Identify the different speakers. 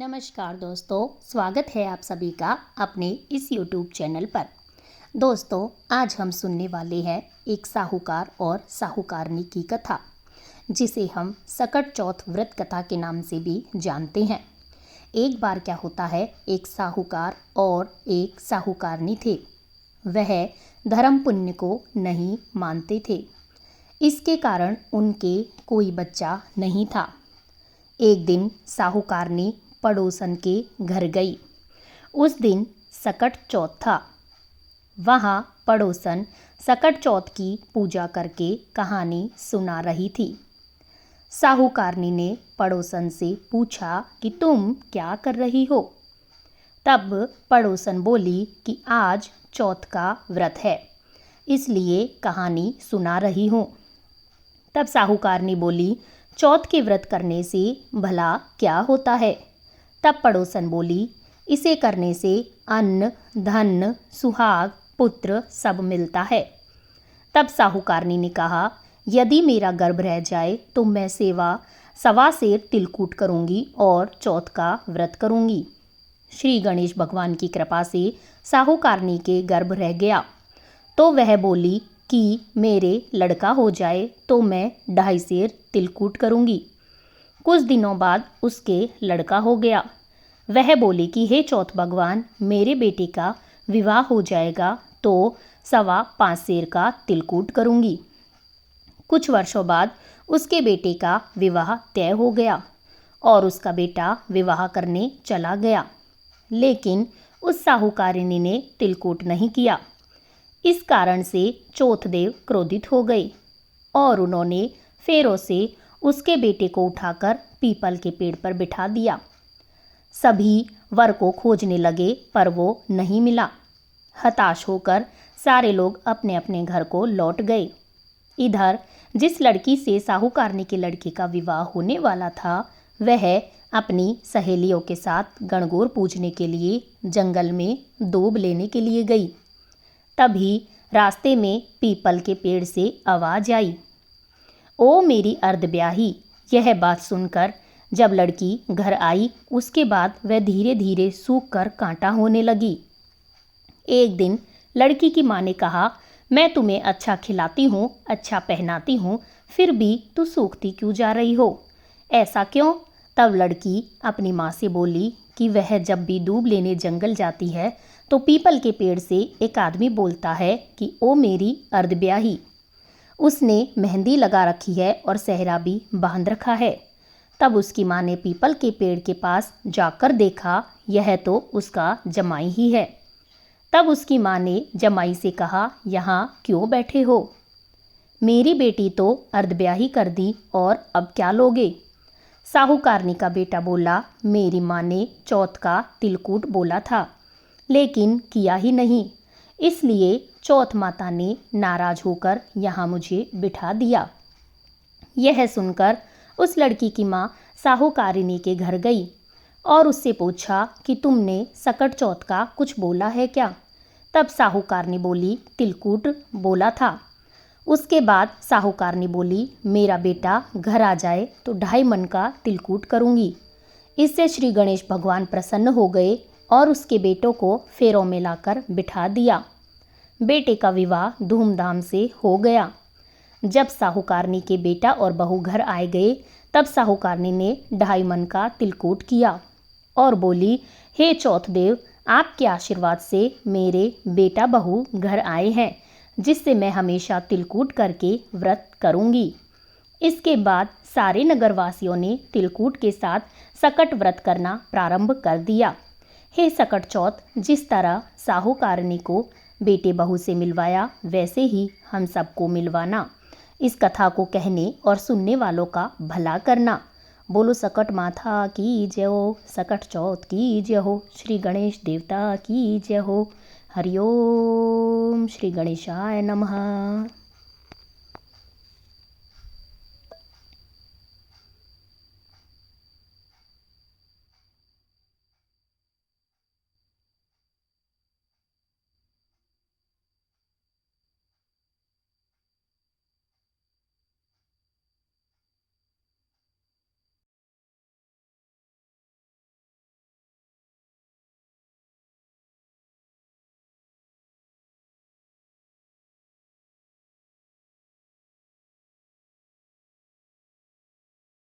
Speaker 1: नमस्कार दोस्तों, स्वागत है आप सभी का अपने इस YouTube चैनल पर। दोस्तों, आज हम सुनने वाले हैं एक साहूकार और साहूकारनी की कथा, जिसे हम सकट चौथ व्रत कथा के नाम से भी जानते हैं। एक बार क्या होता है, एक साहूकार और एक साहूकारनी थे। वह धर्म पुण्य को नहीं मानते थे। इसके कारण उनके कोई बच्चा नहीं था। एक दिन साहूकारनी पड़ोसन के घर गई। उस दिन सकट चौथ था। वहाँ पड़ोसन सकट चौथ की पूजा करके कहानी सुना रही थी। साहूकारनी ने पड़ोसन से पूछा कि तुम क्या कर रही हो? तब पड़ोसन बोली कि आज चौथ का व्रत है, इसलिए कहानी सुना रही हूँ। तब साहूकारनी बोली, चौथ के व्रत करने से भला क्या होता है? तब पड़ोसन बोली, इसे करने से अन्न, धन, सुहाग, पुत्र सब मिलता है। तब साहूकारनी ने कहा, यदि मेरा गर्भ रह जाए तो मैं सवा सेर तिलकूट करूंगी और चौथ का व्रत करूंगी। श्री गणेश भगवान की कृपा से साहूकारनी के गर्भ रह गया, तो वह बोली कि मेरे लड़का हो जाए तो मैं 2.5 सेर तिलकूट करूंगी। कुछ दिनों बाद उसके लड़का हो गया। वह बोली कि हे चौथ भगवान, मेरे बेटे का विवाह हो जाएगा तो 5.25 सेर का तिलकूट करूंगी। कुछ वर्षों बाद उसके बेटे का विवाह तय हो गया और उसका बेटा विवाह करने चला गया, लेकिन उस साहूकारिनी ने तिलकूट नहीं किया। इस कारण से चौथदेव क्रोधित हो गए और उन्होंने फेरों से उसके बेटे को उठाकर पीपल के पेड़ पर बिठा दिया। सभी वर को खोजने लगे, पर वो नहीं मिला। हताश होकर सारे लोग अपने अपने घर को लौट गए। इधर जिस लड़की से साहूकारनी के लड़के का विवाह होने वाला था, वह अपनी सहेलियों के साथ गणगौर पूजने के लिए जंगल में दूब लेने के लिए गई। तभी रास्ते में पीपल के पेड़ से आवाज आई, ओ मेरी अर्धब्याही। यह बात सुनकर जब लड़की घर आई, उसके बाद वह धीरे धीरे सूख कर कांटा होने लगी। एक दिन लड़की की माँ ने कहा, मैं तुम्हें अच्छा खिलाती हूँ, अच्छा पहनाती हूँ, फिर भी तू सूखती क्यों जा रही हो? ऐसा क्यों? तब लड़की अपनी माँ से बोली कि वह जब भी दूब लेने जंगल जाती है तो पीपल के पेड़ से एक आदमी बोलता है कि ओ मेरी अर्धब्याही। उसने मेहंदी लगा रखी है और सेहरा भी बांध रखा है। तब उसकी माँ ने पीपल के पेड़ के पास जाकर देखा, यह तो उसका जमाई ही है। तब उसकी माँ ने जमाई से कहा, यहाँ क्यों बैठे हो? मेरी बेटी तो अर्धब्याही कर दी और अब क्या लोगे? साहूकारनी का बेटा बोला, मेरी माँ ने चौथ का तिलकूट बोला था, लेकिन किया ही नहीं, इसलिए चौथ माता ने नाराज होकर यहाँ मुझे बिठा दिया। यह सुनकर उस लड़की की माँ साहूकारिनी के घर गई और उससे पूछा कि तुमने सकट चौथ का कुछ बोला है क्या? तब साहूकारनी बोली, तिलकूट बोला था। उसके बाद साहूकारनी बोली, मेरा बेटा घर आ जाए तो 2.5 मन का तिलकूट करूँगी। इससे श्री गणेश भगवान प्रसन्न हो गए और उसके बेटों को फेरों में लाकर बिठा दिया। बेटे का विवाह धूमधाम से हो गया। जब साहूकारनी के बेटा और बहू घर आए गए, तब साहूकारनी ने 2.5 मन का तिलकूट किया और बोली, हे चौथदेव, आपके आशीर्वाद से मेरे बेटा बहू घर आए हैं, जिससे मैं हमेशा तिलकूट करके व्रत करूंगी। इसके बाद सारे नगरवासियों ने तिलकूट के साथ सकट व्रत करना प्रारंभ कर दिया। हे सकट चौथ, जिस तरह साहूकारनी को बेटे बहू से मिलवाया, वैसे ही हम सबको मिलवाना। इस कथा को कहने और सुनने वालों का भला करना। बोलो सकट माता की जय हो, सकट चौथ की जय हो, श्री गणेश देवता की जय हो। हरिओम श्री गणेशाय नमः।